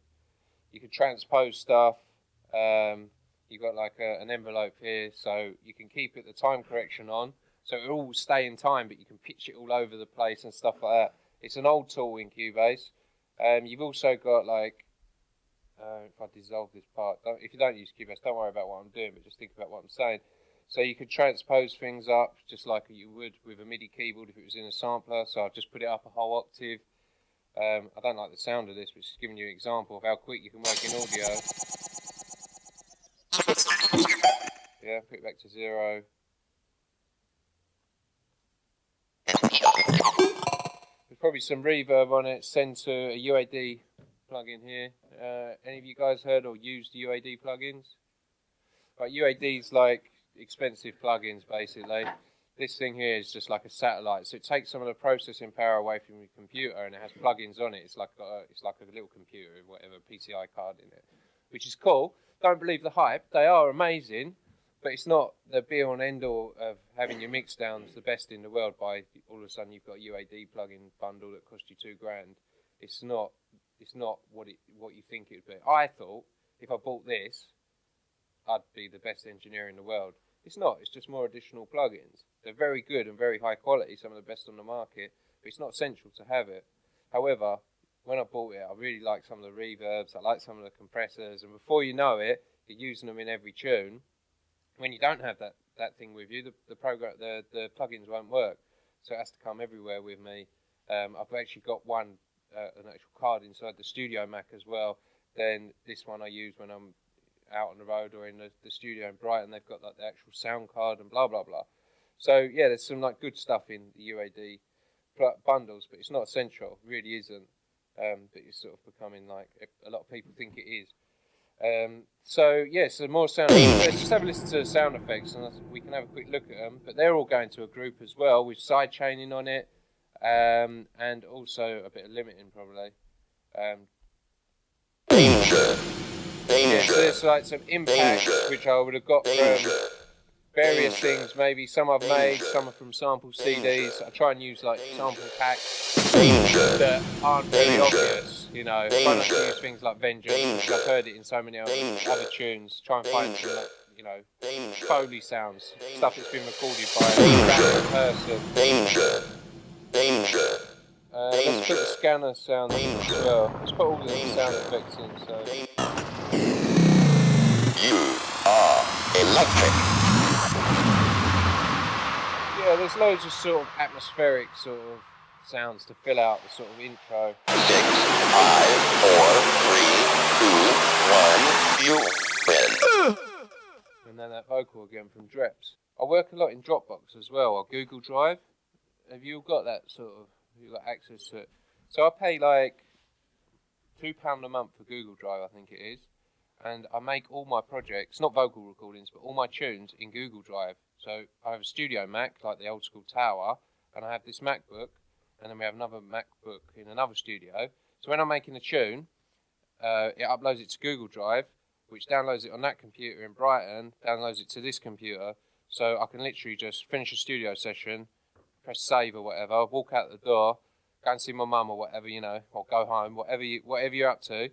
You can transpose stuff. You've got like an envelope here, so you can keep it the time correction on, so it will all stay in time, but you can pitch it all over the place and stuff like that. It's an old tool in Cubase. You've also got like, if I dissolve this part, if you don't use Cubase, don't worry about what I'm doing, but just think about what I'm saying. So you could transpose things up just like you would with a MIDI keyboard if it was in a sampler. So I've just put it up a whole octave. I don't like the sound of this, but just giving you an example of how quick you can work in audio. Yeah, put it back to 0. There's probably some reverb on it. Send to a UAD plugin here. Any of you guys heard or used UAD plugins? Right, UAD's like expensive plugins basically. This thing here is just like a satellite, so it takes some of the processing power away from your computer, and it has plugins on it. It's like a little computer with whatever PCI card in it, which is cool. Don't believe the hype. They are amazing, but it's not the be-all and end-all of having your mix downs the best in the world by all of a sudden you've got a UAD plugin bundle that cost you $2,000. It's not what you think it would be. I thought if I bought this, I'd be the best engineer in the world. It's not. It's just more additional plugins. They're very good and very high quality, some of the best on the market, but it's not essential to have it. However, when I bought it, I really liked some of the reverbs, I liked some of the compressors, and before you know it, you're using them in every tune. When you don't have that thing with you, the plugins won't work. So it has to come everywhere with me. I've actually got an actual card inside the Studio Mac as well. Then this one I use when I'm out on the road or in the studio in Brighton. They've got like the actual sound card and blah blah blah. So yeah, there's some like good stuff in the UAD bundles, but it's not essential. It really isn't. But it's sort of becoming like a lot of people think it is. So yeah, so more sound effects. Let's just have a listen to the sound effects, and we can have a quick look at them. But they're all going to a group as well with side chaining on it, and also a bit of limiting probably. Yeah, so there's like some impacts which I would have got from various things. Maybe some I've made, some are from sample CDs. I try and use like sample packs that aren't very obvious. You know, I try not to use things like Vengeance, because I've heard it in so many other tunes. Try and find some, like, you know, Foley sounds, stuff that's been recorded by a random person. Let's put the scanner sound in as well. Let's put all the sound effects in. So. You are electric. Yeah, there's loads of sort of atmospheric sort of sounds to fill out the sort of intro. 6, 5, 4, 3, 2, 1, you win. And then that vocal again from Dreps. I work a lot in Dropbox as well, or Google Drive. Have you all got that sort of, have you got access to it? So I pay like £2 a month for Google Drive, I think it is. And I make all my projects, not vocal recordings, but all my tunes in Google Drive. So I have a Studio Mac, like the old school tower, and I have this MacBook, and then we have another MacBook in another studio. So when I'm making a tune, it uploads it to Google Drive, which downloads it on that computer in Brighton, downloads it to this computer, so I can literally just finish a studio session, press save or whatever, walk out the door, go and see my mum or whatever, you know, or go home, whatever you're up to.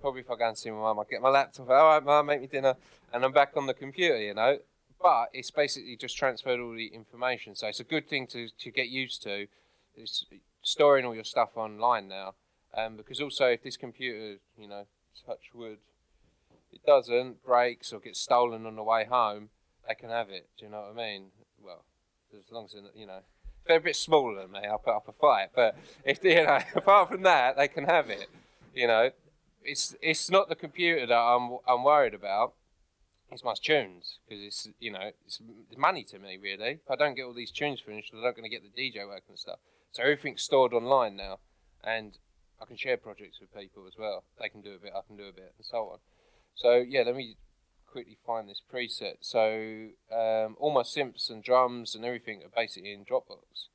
probably if I go and see my mum, I get my laptop. All right, mum, make me dinner, and I'm back on the computer, you know. But it's basically just transferred all the information, so it's a good thing to get used to. Is storing all your stuff online now, because also if this computer, you know, touch wood, it doesn't breaks or gets stolen on the way home, they can have it. Do you know what I mean? Well, as long as you know, if they're a bit smaller than me, I'll put up a fight. But if you know, apart from that, they can have it. You know, it's not the computer that I'm worried about. It's my tunes, because it's, you know, it's money to me really. If I don't get all these tunes finished, I'm not going to get the DJ work and stuff. So everything's stored online now, and I can share projects with people as well. They can do a bit, I can do a bit, and so on. So yeah, let me quickly find this preset. So all my synths and drums and everything are basically in Dropbox.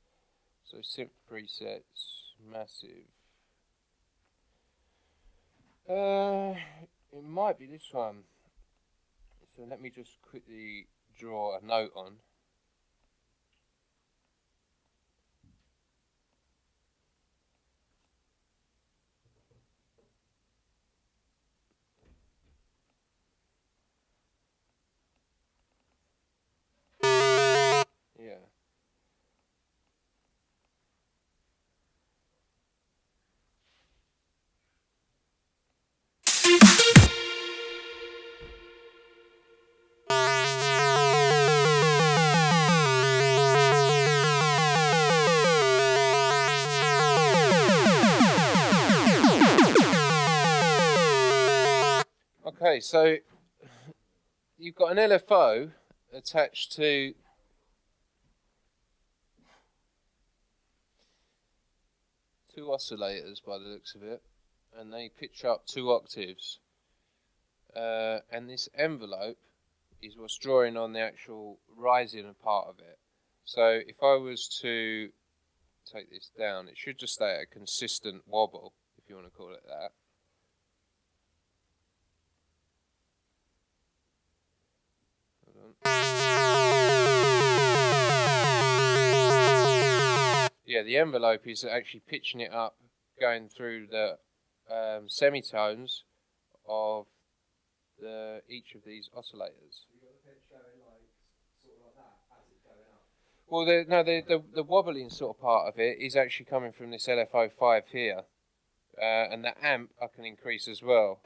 So synth presets, massive. It might be this one. So let me just quickly draw a note on. Yeah. Okay, so you've got an LFO attached to two oscillators by the looks of it, and they pitch up 2 octaves. And this envelope is what's drawing on the actual rising part of it. So if I was to take this down, it should just stay at a consistent wobble, if you want to call it that. Yeah, the envelope is actually pitching it up, going through the semitones of each of these oscillators. You've got the pitch going like sort of like that as it's going up. Well, the wobbling sort of part of it is actually coming from this LFO5 here, and the amp I can increase as well.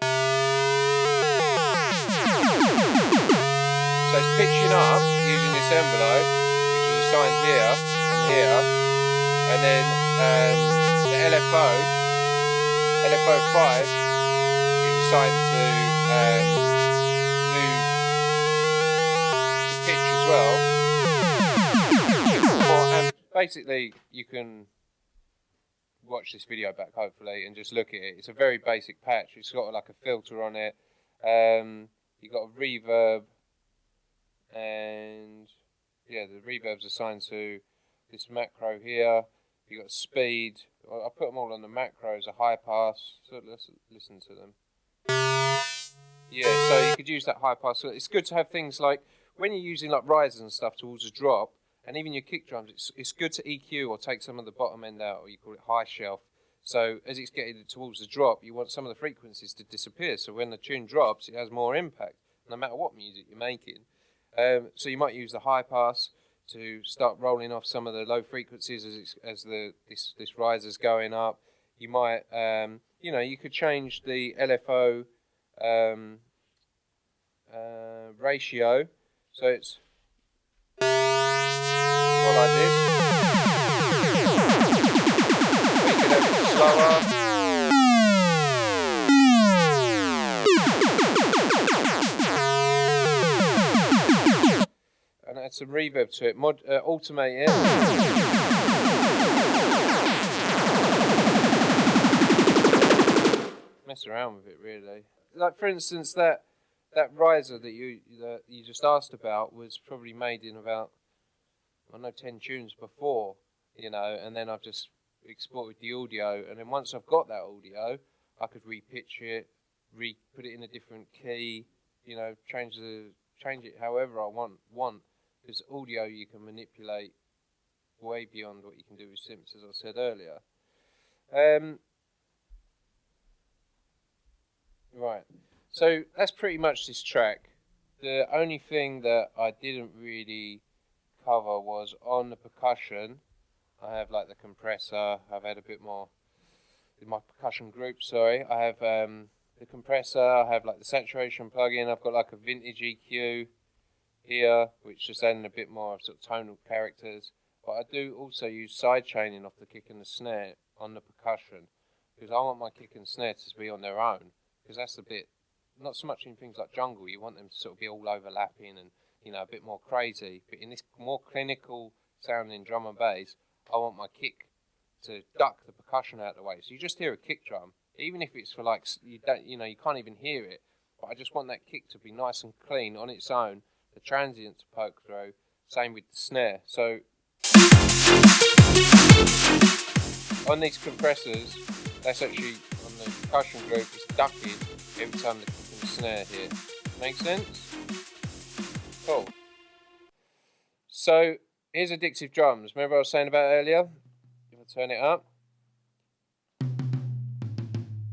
So it's pitching up using this envelope, which is assigned here and here, and then the LFO5 is assigned to move the pitch as well. And basically, you can watch this video back hopefully and just look at it. It's a very basic patch. It's got like a filter on it. You've got a reverb. And yeah, the reverb's assigned to this macro here. You've got speed. I'll put them all on the macros, a high pass. So let's listen to them. Yeah, so you could use that high pass. So it's good to have things like when you're using like risers and stuff towards a drop, and even your kick drums, it's good to EQ or take some of the bottom end out, or you call it high shelf. So as it's getting towards the drop, you want some of the frequencies to disappear. So when the tune drops, it has more impact, no matter what music you're making. So you might use the high pass to start rolling off some of the low frequencies as this riser's going up. You might, you know, you could change the LFO ratio, so it's more like this. Or you can have it slower. Add some reverb to it, automate it. Mess around with it really. Like for instance, that riser that you just asked about was probably made in about 10 tunes before, you know, and then I've just exported the audio, and then once I've got that audio, I could repitch it, put it in a different key, you know, change it however I want. Because audio you can manipulate way beyond what you can do with synths, as I said earlier. Right. So that's pretty much this track. The only thing that I didn't really cover was on the percussion. I have like the compressor. I've had a bit more in my percussion group. Sorry, I have the compressor. I have like the saturation plugin. I've got like a vintage EQ here, which is adding a bit more of sort of tonal characters. But I do also use side chaining off the kick and the snare on the percussion because I want my kick and snare to be on their own, because that's the bit, not so much in things like jungle, you want them to sort of be all overlapping and, you know, a bit more crazy. But in this more clinical sounding drum and bass, I want my kick to duck the percussion out of the way. So you just hear a kick drum, even if it's for like, you can't even hear it. But I just want that kick to be nice and clean on its own, the transient to poke through, same with the snare. So on these compressors, that's actually, on the percussion group, it's ducking every time the kick and the snare here. Make sense? Cool. So here's Addictive drums. Remember what I was saying about earlier? If I turn it up,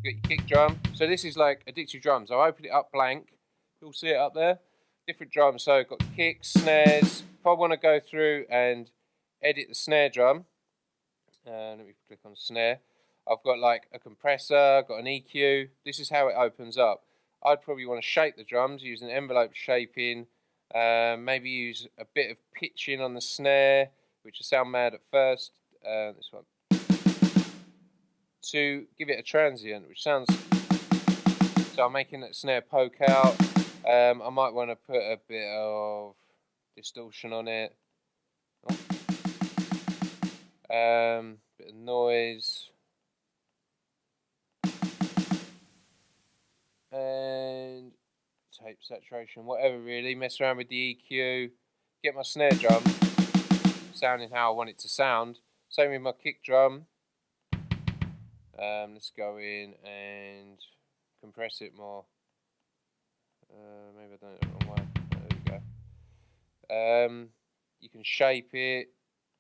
get your kick drum. So this is like Addictive drums. I'll open it up blank. You'll see it up there. Different drums. So I've got kicks, snares. If I want to go through and edit the snare drum, let me click on snare. I've got like a compressor, I've got an EQ. This is how it opens up. I'd probably want to shape the drums using envelope shaping. Maybe use a bit of pitching on the snare, which will sound mad at first. This one. To give it a transient, which sounds... So I'm making that snare poke out. I might want to put a bit of distortion on it. Bit of noise. And tape saturation, whatever really. Mess around with the EQ. Get my snare drum sounding how I want it to sound. Same with my kick drum. Let's go in and compress it more. Maybe I've done it the wrong way. There we go. You can shape it,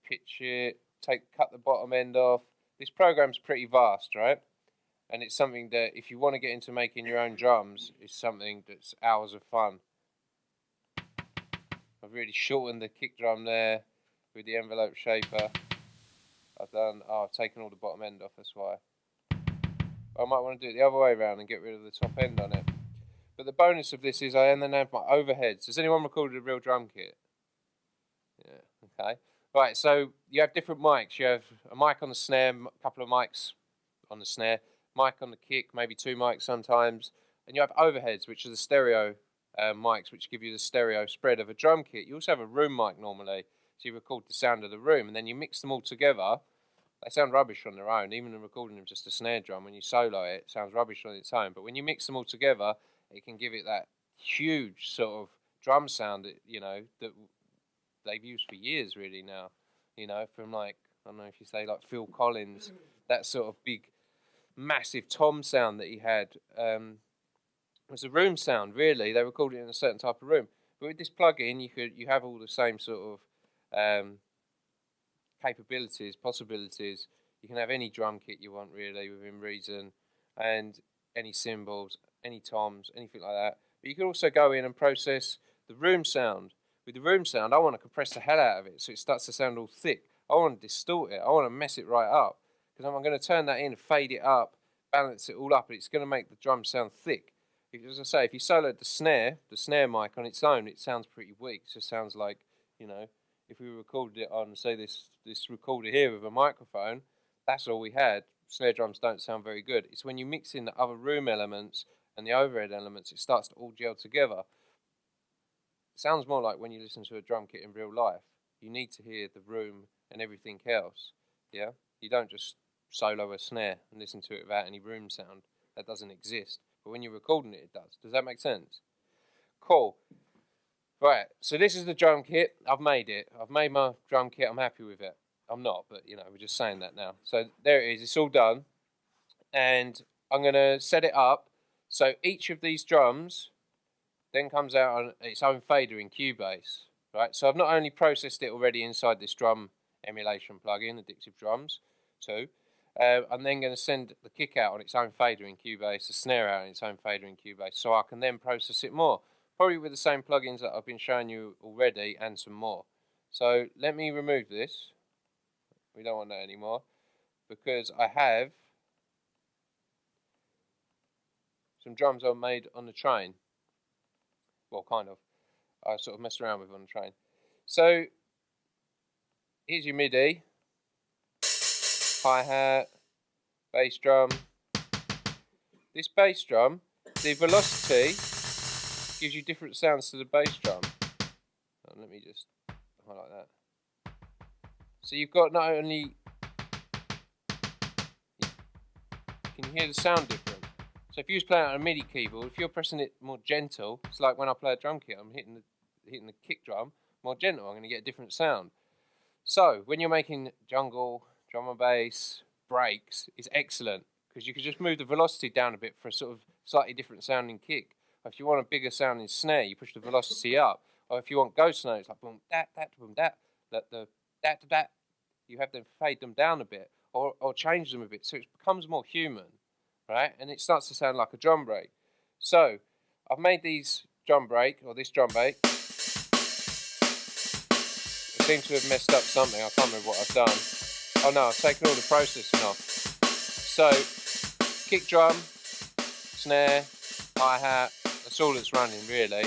pitch it, cut the bottom end off. This program's pretty vast, right? And it's something that, if you want to get into making your own drums, it's something that's hours of fun. I've really shortened the kick drum there with the envelope shaper. I've taken all the bottom end off, that's why. I might want to do it the other way around and get rid of the top end on it. But the bonus of this is I then have my overheads. Has anyone recorded a real drum kit? Yeah, okay. Right, so you have different mics. You have a mic on the snare, a couple of mics on the snare, mic on the kick, maybe two mics sometimes, and you have overheads, which are the stereo mics, which give you the stereo spread of a drum kit. You also have a room mic normally, so you record the sound of the room, and then you mix them all together. They sound rubbish on their own, even in recording of just a snare drum. When you solo it, it sounds rubbish on its own, but when you mix them all together, it can give it that huge sort of drum sound that, you know, that they've used for years really now, you know, from like, I don't know if you say like Phil Collins, that sort of big, massive tom sound that he had. It was a room sound really. They recorded it in a certain type of room. But with this plugin, you have all the same sort of capabilities, possibilities. You can have any drum kit you want really within reason, and any cymbals, any toms, anything like that. But you can also go in and process the room sound. With the room sound, I want to compress the hell out of it so it starts to sound all thick. I want to distort it. I want to mess it right up, because I'm going to turn that in, fade it up, balance it all up, and it's going to make the drum sound thick. As I say, if you soloed the snare mic on its own, it sounds pretty weak. It just sounds like, you know, if we recorded it on, say, this recorder here with a microphone, that's all we had. Snare drums don't sound very good. It's when you mix in the other room elements and the overhead elements, it starts to all gel together. It sounds more like when you listen to a drum kit in real life. You need to hear the room and everything else, yeah? You don't just solo a snare and listen to it without any room sound. That doesn't exist. But when you're recording it, it does. Does that make sense? Cool. Right, so this is the drum kit. I've made it. I've made my drum kit. I'm happy with it. I'm not, but, you know, we're just saying that now. So there it is. It's all done. And I'm going to set it up. So each of these drums then comes out on its own fader in Cubase. Right, so I've not only processed it already inside this drum emulation plugin, Addictive Drums 2, I'm then going to send the kick out on its own fader in Cubase, the snare out on its own fader in Cubase, so I can then process it more. Probably with the same plugins that I've been showing you already and some more. So let me remove this. We don't want that anymore, because I have some drums I made on the train. Well, kind of. I sort of messed around with on the train. So here's your MIDI, hi-hat, bass drum. This bass drum, the velocity gives you different sounds to the bass drum. Oh, let me just highlight that. So you've got not only, can you hear the sound different? So if you was playing on a MIDI keyboard, if you're pressing it more gentle, it's like when I play a drum kit, I'm hitting the kick drum more gentle, I'm going to get a different sound. So when you're making jungle, drum and bass, breaks, it's excellent, because you can just move the velocity down a bit for a sort of slightly different sounding kick. Or if you want a bigger sounding snare, you push the velocity up. Or if you want ghost notes, like boom, dat, dat, boom, dat, the dat, dat, you have to fade them down a bit, or change them a bit, so it becomes more human, right? And it starts to sound like a drum break. So I've made these drum break, or this drum break. I seem to have messed up something. I can't remember what I've done. Oh no, I've taken all the processing off. So kick drum, snare, hi-hat, that's all that's running really.